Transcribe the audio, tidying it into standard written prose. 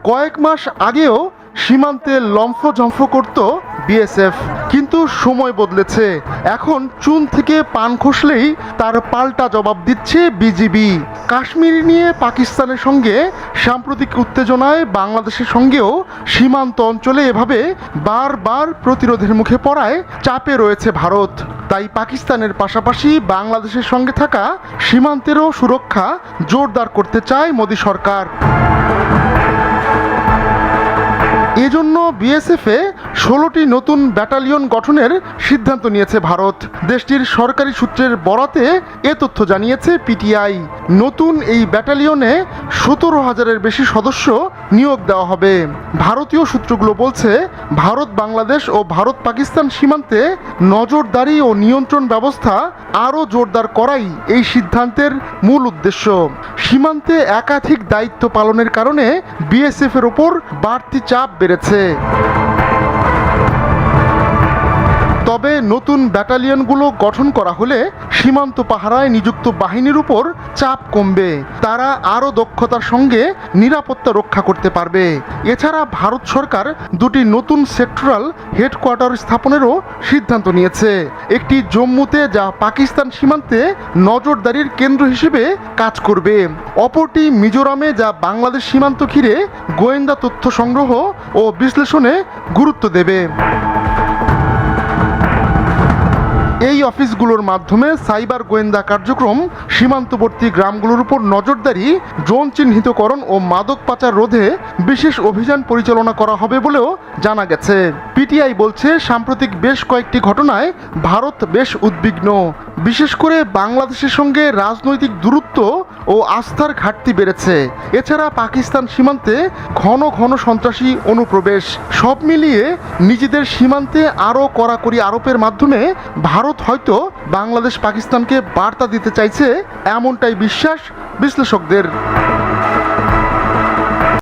কয়েক মাস আগেও সীমান্তে লম্ফঝম্ফ করত বিএসএফ, কিন্তু সময় বদলেছে। এখন চুন থেকে পান খসলেই তার পাল্টা জবাব দিচ্ছে বিজিবি। কাশ্মীর নিয়ে পাকিস্তানের সঙ্গে সাম্প্রতিক উত্তেজনায় বাংলাদেশের সঙ্গেও সীমান্ত অঞ্চলে এভাবে বারবার প্রতিরোধের মুখে পড়ায় চাপে রয়েছে ভারত। তাই পাকিস্তানের পাশাপাশি বাংলাদেশের সঙ্গে থাকা সীমান্তেরও সুরক্ষা জোরদার করতে চায় মোদি সরকার। এজন্য বিএসএফে 16টি নতুন ব্যাটালিয়ন গঠনের সিদ্ধান্ত নিয়েছে ভারত। দেশটির সরকারি সূত্রের বরাতে এ তথ্য জানিয়েছে পিটিআই। নতুন এই ব্যাটালিয়নে 17,000-এর বেশি সদস্য নিয়োগ দেওয়া হবে। ভারতীয় সূত্রগুলো বলছে, ভারত বাংলাদেশ ও ভারত পাকিস্তান সীমান্তে নজরদারি ও নিয়ন্ত্রণ ব্যবস্থা আরও জোরদার করাই এই সিদ্ধান্তের মূল উদ্দেশ্য। সীমান্তে একাধিক দায়িত্ব পালনের কারণে বিএসএফের ওপর বাড়তি চাপ বেড়েছে। তবে নতুন ব্যাটালিয়নগুলো গঠন করা হলে সীমান্ত পাহারায় নিযুক্ত বাহিনীর উপর চাপ কমবে। তারা আরও দক্ষতার সঙ্গে নিরাপত্তা রক্ষা করতে পারবে। এছাড়া ভারত সরকার দুটি নতুন সেক্টরাল হেডকোয়ার্টার স্থাপনেরও সিদ্ধান্ত নিয়েছে। একটি জম্মুতে, যা পাকিস্তান সীমান্তে নজরদারির কেন্দ্র হিসেবে কাজ করবে। অপরটি মিজোরামে, যা বাংলাদেশ সীমান্ত ঘিরে গোয়েন্দা তথ্য সংগ্রহ ও বিশ্লেষণে গুরুত্ব দেবে। এই অফিসগুলোর মাধ্যমে সাইবার গোয়েন্দা কার্যক্রম, সীমান্তবর্তী গ্রামগুলোর উপর নজরদারি, ড্রোন চিহ্নিতকরণ ও মাদক পাচার রোধে বিশেষ অভিযান পরিচালনা করা হবে বলেও জানা গেছে। পিটিআই বলছে, সাম্প্রতিক বেশ কয়েকটি ঘটনায় ভারত বেশ উদ্বিগ্ন। বিশেষ করে বাংলাদেশের সঙ্গে রাজনৈতিক দূরত্ব ও আস্থার ঘাটতি বেড়েছে। এছাড়া পাকিস্তান সীমান্তে ঘন ঘন সন্ত্রাসী অনুপ্রবেশ। সব মিলিয়ে নিজেদের সীমান্তে আরও কড়াকড়ি আরোপের মাধ্যমে ভারত হয়তো বাংলাদেশ পাকিস্তানকে বার্তা দিতে চাইছে, এমনটাই বিশ্বাস বিশ্লেষকদের।